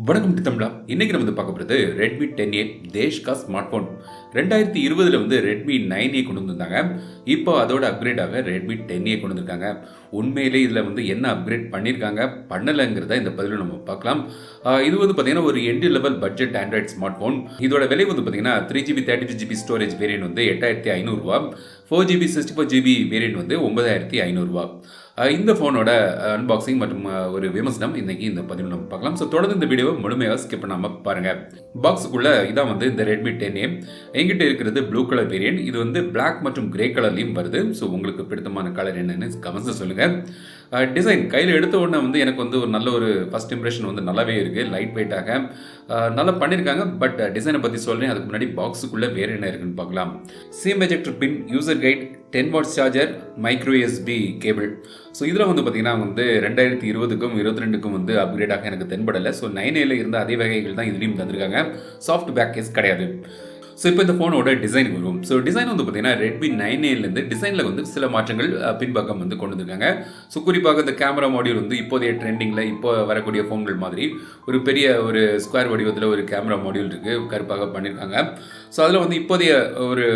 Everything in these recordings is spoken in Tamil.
வணக்கம் தமிழா. இன்னைக்கு நம்ம பார்க்க போகிறது ரெட்மி 10A தேஷ் கா ஸ்மார்ட் ஃபோன். 2020 வந்து ரெட்மி 9A கொண்டு வந்திருந்தாங்க. இப்போ அதோட அப்கிரேடாக ரெட்மி 10A கொண்டு வந்திருக்காங்க. உண்மையிலே இதில் வந்து என்ன அப்கிரேட் பண்ணியிருக்காங்க பண்ணலைங்கிறத இந்த பதிவில் நம்ம பார்க்கலாம். இது வந்து பார்த்தீங்கன்னா ஒரு entry level budget Android smart phone. இதோட விலை வந்து பார்த்தீங்கன்னா 3GB 32GB ஸ்டோரேஜ் வேரியன்ட் வந்து 8500 ரூபா, 4GB 64GB வேரியன்ட் வந்து 9500 ரூபா. இந்த ஃபோனோட அன்பாக்சிங் மற்றும் ஒரு விமர்சனம் இன்னைக்கு இந்த பதிவில் நம்ம பார்க்கலாம். ஸோ தொடர்ந்து இந்த வீடியோவை முழுமையாக ஸ்கிப் பண்ணாமல் பாருங்கள். பாக்ஸுக்குள்ளே இதான் வந்து இந்த ரெட்மி 10A. எங்கிட்ட இருக்கிறது ப்ளூ கலர் வேரியன்ட். இது வந்து பிளாக் மற்றும் கிரே கலர்லையும் வருது. ஸோ உங்களுக்கு பிடித்தமான கலர் என்னன்னு கமெண்ட்ஸில் சொல்லுங்கள். டிசைன் கையில் எடுத்த உடனே வந்து எனக்கு வந்து ஒரு நல்ல ஒரு ஃபஸ்ட் இம்ப்ரெஷன் வந்து நல்லாவே இருக்குது. லைட் வெயிட்டாக நல்லா பண்ணியிருக்காங்க. பட் டிசைனை பற்றி சொல்கிறேன். அதுக்கு முன்னாடி பாக்ஸுக்குள்ளே வேறு என்ன இருக்குன்னு பார்க்கலாம். SIM ejector pin, user guide, 10 watts charger, micro USB cable. So இதில் வந்து பார்த்தீங்கன்னா வந்து 2020க்கும் 22க்கும் வந்து அப்கிரேடாக எனக்கு தென்படலை. ஸோ 9A இருந்த அதே வகைகள் தான் இதுலேயும் தந்திருக்காங்க. சாஃப்ட் பேக் கேஸ் கிடையாது. ஸோ இப்போ இந்த ஃபோனோட டிசைன் வரும். ஸோ டிசைன் வந்து பார்த்தீங்கன்னா ரெட்மி 9Aலேருந்து டிசைனில் வந்து சில மாற்றங்கள் பின்பக்கம் வந்து கொண்டு வந்திருக்காங்க. ஸோ குறிப்பாக இந்த கேமரா மாடியூல் வந்து இப்போதைய ட்ரெண்டிங்கில் இப்போ வரக்கூடிய ஃபோன்கள் மாதிரி ஒரு பெரிய ஒரு ஸ்கொயர் வடிவத்தில் ஒரு கேமரா மாடியூல் இருக்குது, கருப்பாக பண்ணியிருக்காங்க. ஸோ அதில் வந்து இப்போதைய ஒரு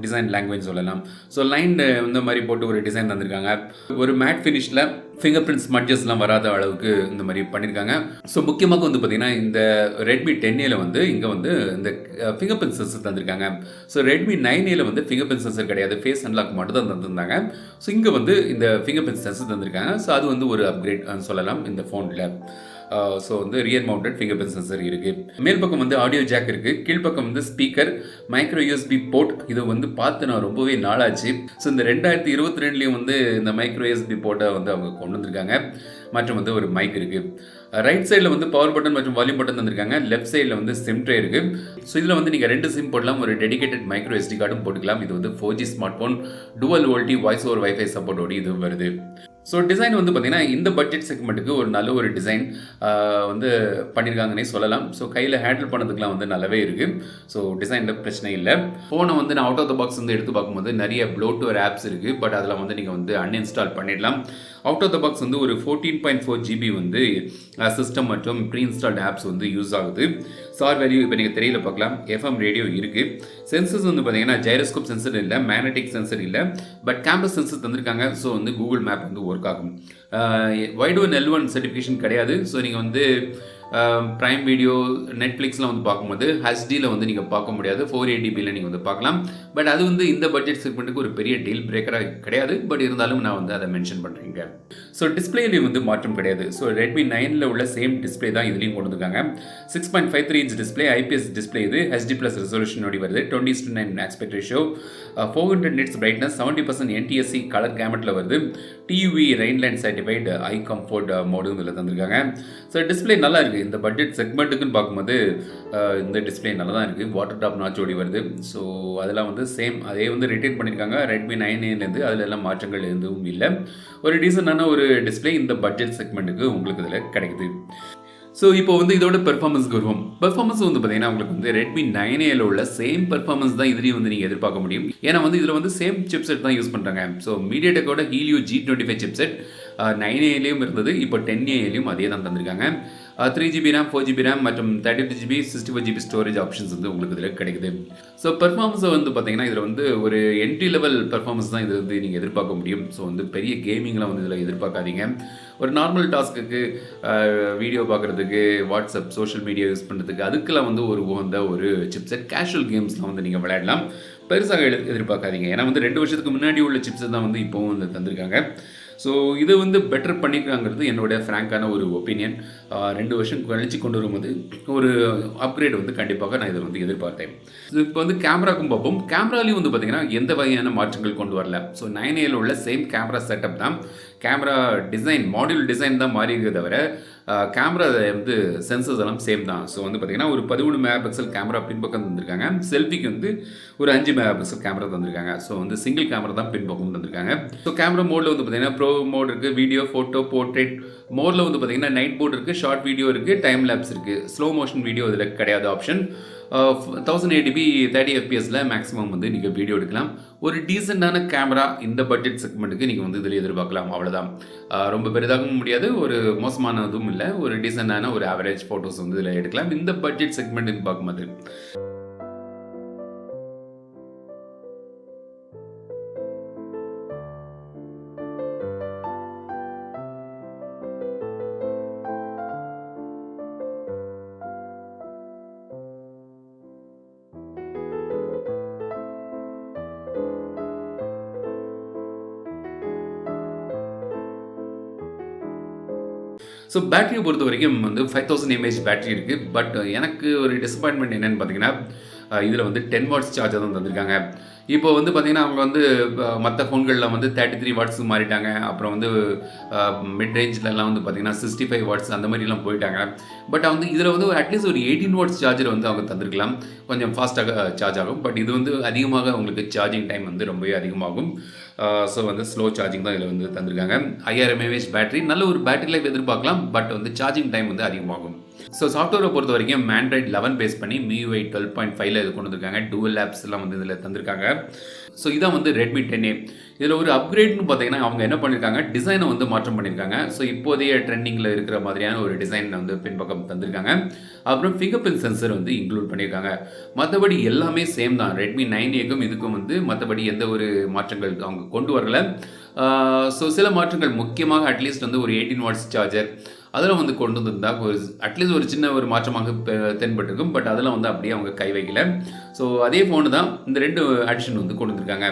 டிசைன் லாங்குவேஜ் சொல்லலாம். ஸோ லைன் இந்த மாதிரி போட்டு ஒரு டிசைன் தந்திருக்காங்க. ஒரு மேட் ஃபினிஷில் ஃபிங்கர் பிரிண்ட் ஸ்மட்ஜஸ்லாம் வராத அளவுக்கு இந்த மாதிரி பண்ணியிருக்காங்க. ஸோ முக்கியமாக வந்து பார்த்தீங்கன்னா இந்த ரெட்மி 10Aல வந்து இங்கே வந்து இந்த ஃபிங்கர் பிரிண்ட் சென்சர் தந்திருக்காங்க. ஸோ ரெட்மி 9Aல வந்து ஃபிங்கர் பிரிண்ட் சென்சர் கிடையாது, ஃபேஸ் அன்லாக் மட்டும் தான் தந்திருந்தாங்க. ஸோ இங்கே வந்து இந்த ஃபிங்கர் பிரிண்ட் சென்சர் தந்திருக்காங்க. ஸோ அது வந்து ஒரு அப்கிரேட் சொல்லலாம் இந்த ஃபோனில். ஸோ வந்து rear mounted finger print sensor இருக்குது. மேல் பக்கம் வந்து ஆடியோ ஜாக் இருக்குது. கீழ்ப்பக்கம் வந்து ஸ்பீக்கர், மைக்ரோ USB போர்ட். இது வந்து பார்த்து நான் ரொம்பவே நாளாச்சு. ஸோ இந்த 2022லேயும் வந்து இந்த மைக்ரோ USB போர்ட்டை வந்து அவங்க கொண்டு வந்திருக்காங்க. மற்றும் வந்து ஒரு மைக் இருக்குது. ரைட் சைடில் வந்து பவர் பட்டன் மற்றும் வால்யூம் பட்டன் தந்திருக்காங்க. லெஃப்ட் சைடில் வந்து சிம் ட்ரே இருக்குது. ஸோ இதில் வந்து நீங்கள் 2 சிம் போடலாம், ஒரு டெடிகேட்டட் மைக்ரோ SD கார்டும் போட்டுக்கலாம். இது வந்து 4G smart phone, dual volte voice over wifi சப்போர்ட்டோடு இது வருது. ஸோ டிசைன் வந்து பார்த்தீங்கன்னா இந்த பட்ஜெட் செக்மெண்ட்டுக்கு ஒரு நல்ல ஒரு டிசைன் வந்து பண்ணியிருக்காங்கன்னே சொல்லலாம். ஸோ கையில் ஹேண்டில் பண்ணதுக்குலாம் வந்து நல்லாவே இருக்குது. ஸோ டிசைனில் பிரச்சனை இல்லை. ஃபோனை வந்து நான் அவுட் ஆஃப் த பாக்ஸ் வந்து எடுத்து பார்க்கும்போது நிறைய ப்ளோட்வேர் ஆப்ஸ் இருக்குது. பட் அதில் வந்து நீங்கள் வந்து அன்இன்ஸ்டால் பண்ணிடலாம். அவுட் ஆஃப் த பாக்ஸ் வந்து ஒரு 14.4GB வந்து சிஸ்டம் மற்றும் ப்ரீ இன்ஸ்டால்ட் ஆப்ஸ் வந்து யூஸ் ஆகுது. சார் வேல்யூ இப்போ நீங்கள் தெரியல பார்க்கலாம். FM ரேடியோ இருக்குது. சென்சர்ஸ் வந்து பார்த்தீங்கன்னா ஜைரோஸ்கோப் சென்சர் இல்லை, மேக்னெட்டிக் சென்சர் இல்லை, பட் கேம்பஸ் சென்சர் தந்திருக்காங்க. ஸோ வந்து கூகுள் மேப் வந்து ஒர்க் ஆகும். வைட்1 L1 சர்டிஃபிகேஷன் கிடையாது. ஸோ நீங்கள் வந்து ப்ரைம் வீடியோ, நெட்ஃப்ளிக்ஸ்லாம் வந்து பார்க்கும்போது ஹெச்டியில் வந்து நீங்கள் பார்க்க முடியாது. 480பியில் நீங்கள் வந்து பார்க்கலாம். பட் அது வந்து இந்த பட்ஜெட் செக்மெண்ட்டுக்கு ஒரு பெரிய டீல் பிரேக்கராக கிடையாது. பட் இருந்தாலும் நான் வந்து அதை மென்ஷன் பண்ணுறேங்க. ஸோ டிஸ்பிளேலையும் வந்து மாற்றம் கிடையாது. ஸோ ரெட்மி 9ல் உள்ள சேம் டிஸ்பிளே தான் இதுலேயும் கொண்டு வந்திருக்காங்க. 6.53 இன்ச் டிஸ்பிளே, IPS டிஸ்பிளே. இது HD+ ரெசல்யூஷனோடு வருது. 20:9 aspect ratio, 400 nits brightness, 70% NTSC colour gamut வருது. TUV Rheinland certified eye comfort மோடும் இதில் தந்திருக்காங்க. ஸோ டிஸ்பிளே நல்லா இருக்குது. இந்த பட்ஜெட் செக்மெண்ட்டுக்குன்னு பார்க்கும்போது இந்த டிஸ்பிளே நல்லா தான் இருக்குது. வாட்டர் டாப் நாச்சோடி வருது. ஸோ அதெல்லாம் வந்து சேம் அதே வந்து ரிட்டைன் பண்ணியிருக்காங்க ரெட்மி 9Aலேருந்து. அதில் எல்லாம் மாற்றங்கள் எதுவும் இல்லை. ஒரு டீசெண்டான ஒரு டிஸ்பிளே இந்த பட்ஜெட் செக்மெண்ட்டுக்கு உங்களுக்கு இதில் கிடைக்குது. ஸோ இப்போ வந்து இதோட பெர்ஃபார்மன்ஸ்க்கு வருவோம். பெர்ஃபார்மன்ஸ் வந்து பார்த்தீங்கன்னா உங்களுக்கு வந்து ரெட்மி 9Aல உள்ள சேம் பெர்ஃபார்மன்ஸ் தான் இதுலேயும் வந்து நீங்கள் எதிர்பார்க்க முடியும். ஏன்னா வந்து இதில் வந்து சேம் சிப்செட் தான் யூஸ் பண்ணுறாங்க. ஸோ மீடியாடெக்கோட ஹீலியோ G25 சிப்செட் 9Aலையும் இருந்தது. இப்போ 10Aலையும் அதே தான் தந்திருக்காங்க. 3GB RAM, 4GB RAM மற்றும் 32GB 64GB ஸ்டோரேஜ் ஆப்ஷன்ஸ் வந்து உங்களுக்கு இதில் கிடைக்குது. ஸோ பெர்ஃபார்மன்ஸை வந்து பார்த்தீங்கன்னா இதில் வந்து ஒரு என்ட்ரி லெவல் பெர்ஃபார்மன்ஸ் தான் இது வந்து நீங்கள் எதிர்பார்க்க முடியும். ஸோ வந்து பெரிய கேமிங்லாம் வந்து இதில் எதிர்பார்க்காதீங்க. ஒரு நார்மல் டாஸ்க்குக்கு, வீடியோ பார்க்குறதுக்கு, வாட்ஸ்அப், சோஷியல் மீடியா யூஸ் பண்ணுறதுக்கு அதுக்கெல்லாம் வந்து ஒரு உகந்த ஒரு சிப்செட். கேஷுவல் கேம்ஸ்லாம் வந்து நீங்கள் விளையாடலாம். பெருசாக எதிர்பார்க்காதீங்க. ஏன்னா வந்து 2 வருஷத்துக்கு முன்னாடி உள்ள சிப்செட் தான் வந்து இப்போவும் வந்து தந்திருக்காங்க. ஸோ இது வந்து பெட்டர் பண்ணியிருக்காங்கிறது என்னோட ஃப்ராங்கான ஒரு ஒப்பீனியன். 2 வருஷம் கழிச்சு கொண்டு வரும்போது ஒரு அப்கிரேட் வந்து கண்டிப்பாக நான் இதை வந்து எதிர்பார்த்தேன். இப்போ வந்து கேமராக்கும் பார்ப்போம். கேமராலையும் வந்து பார்த்திங்கன்னா எந்த வகையான மாற்றங்கள் கொண்டு வரல. ஸோ 9Aல உள்ள சேம் கேமரா செட்டப் தான். கேமரா டிசைன், மாடியூல் டிசைன் தான் மாறி இருக்கிறத தவிர கேமரா வந்து சென்சர்ஸ் எல்லாம் சேம் தான். ஸோ வந்து பார்த்திங்கன்னா ஒரு 13 MP கேமரா பின்பக்கம் தந்திருக்காங்க. செல்ஃபிக்கு வந்து ஒரு 5 MP கேமரா தந்திருக்காங்க. ஸோ வந்து சிங்கிள் கேமரா தான் பின்பக்கம் தந்திருக்காங்க. ஸோ கேமரா மோடில் வந்து பார்த்திங்கன்னா ப்ரோ மோட் இருக்குது. வீடியோ, ஃபோட்டோ, போர்ட்ரேட், மோரில் வந்து பார்த்தீங்கன்னா நைட் மோட் இருக்குது, ஷார்ட் வீடியோ இருக்குது, டைம் லேப்ஸ் இருக்குது. ஸ்லோ மோஷன் வீடியோ இதில் கிடையாது ஆப்ஷன். 1080p 30 fpsல மேக்ஸிமம் வந்து நீங்கள் வீடியோ எடுக்கலாம். ஒரு டீசெண்டான கேமரா இந்த பட்ஜெட் செக்மெண்ட்டுக்கு நீங்கள் வந்து இதில் எதிர்பார்க்கலாம். அவ்வளோதான். ரொம்ப பெரிதாகவும் முடியாது, ஒரு மோசமானதும் இல்லை. ஒரு டீசெண்டான ஒரு ஆவரேஜ் ஃபோட்டோஸ் வந்து இதில் எடுக்கலாம் இந்த பட்ஜெட் செக்மெண்ட்டுன்னு பார்க்கும்போது. ஸோ பேட்டரியை பொறுத்த வரைக்கும் வந்து 5000 mAh பேட்டரி இருக்குது. பட் எனக்கு ஒரு டிசப்பாயின்மெண்ட் என்னென்னு பார்த்தீங்கன்னா, இதில் வந்து 10 வாட்ஸ் சார்ஜர் தான் தந்திருக்காங்க. இப்போ வந்து பார்த்தீங்கன்னா, அவங்க வந்து மற்ற ஃபோன்களில் வந்து 33 வாட்ஸுக்கு மாறிட்டாங்க. அப்புறம் வந்து மிட் ரேஞ்சிலலாம் வந்து பார்த்தீங்கன்னா 65 வாட்ஸ் அந்த மாதிரிலாம் போயிட்டாங்க. பட் வந்து இதில் வந்து அட்லீஸ்ட் ஒரு 18 வாட்ஸ் சார்ஜர் வந்து அவங்க தந்திருக்கலாம். கொஞ்சம் ஃபாஸ்ட்டாக சார்ஜ் ஆகும். பட் இது வந்து அதிகமாக உங்களுக்கு சார்ஜிங் டைம் வந்து ரொம்பவே அதிகமாகும். ஸோ வந்து ஸ்லோ சார்ஜிங் தான் இதில் வந்து தந்திருக்காங்க. 5000 mAh பேட்டரி, நல்ல ஒரு பேட்டரி லைஃப் எதிர்பார்க்கலாம். பட் வந்து சார்ஜிங் டைம் வந்து அதிகமாகும். ஸோ சாஃப்ட்வேரை பொறுத்த வரைக்கும் Android 11 பேஸ் பண்ணி MIUI 12.5ல இது கொண்டு வந்திருக்காங்க. டூவல் ஆப்ஸ் எல்லாம் வந்து இதில் தந்திருக்காங்க. ஸோ இதான் வந்து Redmi 10A. இதில் ஒரு அப்கிரேட்னு பார்த்தீங்கன்னா, அவங்க என்ன பண்ணியிருக்காங்க, டிசைனை வந்து மாற்றம் பண்ணியிருக்காங்க. ஸோ இப்போதைய ட்ரெண்டிங்கில் இருக்கிற மாதிரியான ஒரு டிசைன் வந்து பின்பக்கம் தந்திருக்காங்க. அப்புறம் ஃபிங்கர் பிரிண்ட் சென்சர் வந்து இன்க்ளூட் பண்ணியிருக்காங்க. மற்றபடி எல்லாமே சேம் தான். Redmi 9Aக்கும் இதுக்கும் வந்து மற்றபடி எந்த ஒரு மாற்றங்கள் அவங்க கொண்டு வரல. ஸோ சில மாற்றங்கள் முக்கியமாக அட்லீஸ்ட் வந்து ஒரு 18 வாட்ஸ் சார்ஜர் அதெல்லாம் வந்து கொண்டு வந்திருந்தால் ஒரு அட்லீஸ்ட் ஒரு சின்ன ஒரு மாற்றமாக தென்பட்டிருக்கும். பட் அதெல்லாம் வந்து அப்படியே அவங்க கை வைக்கல. ஸோ அதே ஃபோனு தான் இந்த 2 அடிஷன் வந்து கொண்டு வந்திருக்காங்க.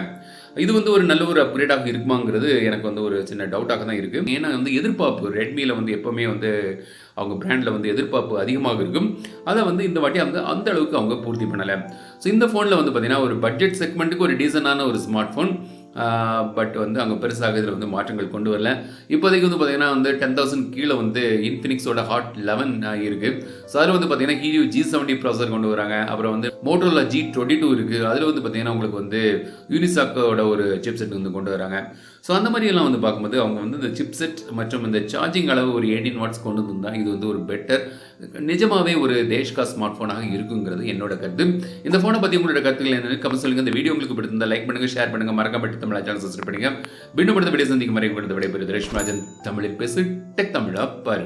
இது வந்து ஒரு நல்ல ஒரு அப்கிரேடாக இருக்குமாங்கிறது எனக்கு வந்து ஒரு சின்ன டவுட்டாக தான் இருக்குது. ஏன்னா வந்து எதிர்பார்ப்பு ரெட்மியில் வந்து எப்போவுமே வந்து அவங்க பிராண்டில் வந்து எதிர்பார்ப்பு அதிகமாக இருக்கும். அதை வந்து இந்த வாட்டி அந்த அளவுக்கு அவங்க பூர்த்தி பண்ணலை. ஸோ இந்த ஃபோனில் வந்து பார்த்திங்கன்னா ஒரு பட்ஜெட் செக்மெண்ட்டுக்கு ஒரு டீசெண்டான ஒரு ஸ்மார்ட் ஃபோன். பட் வந்து அங்கே பெருசாக இதில் வந்து மாற்றங்கள் கொண்டு வரல. இப்போதைக்கு வந்து பார்த்திங்கன்னா வந்து 10,000 கீழே வந்து இன்ஃபினிக்ஸோட ஹாட் 11 இருக்குது. ஸோ அதில் வந்து பார்த்திங்கன்னா Helio G70 ப்ராசர் கொண்டு வராங்க. அப்புறம் வந்து Motorola G22 இருக்குது. அதில் வந்து பார்த்திங்கன்னா உங்களுக்கு வந்து யூனிசாக்கோட ஒரு சிப்செட் வந்து கொண்டு வராங்க. ஸோ அந்த மாதிரியெல்லாம் வந்து பார்க்கும்போது அவங்க வந்து இந்த சிப்செட் மற்றும் இந்த சார்ஜிங் அளவு ஒரு 18 வாட்ஸ் கொண்டு வந்தால் இது வந்து ஒரு பெட்டர், நிஜமாகவே ஒரு தேஷ்கா ஸ்மார்ட் ஃபோனாக இருக்குங்கிறது என்னோட கருத்து. இந்த ஃபோனை பற்றி உங்களோட கருத்துக்கள் என்னென்னு கமெண்ட் சொல்லுங்கள். இந்த வீடியோ உங்களுக்கு பிடிச்சிருந்தால் லைக் பண்ணுங்கள், ஷேர் பண்ணுங்கள், மறக்காம தமிழ் சேனல் சப்ஸ்கிரைப் பண்ணுங்கள். மீண்டும் அடுத்த வீடியோ சந்திக்கும் வரை விடைபெறுவது ரேஷ்மராஜன். தமிழில் பேசு, டெக் தமிழா பாரு.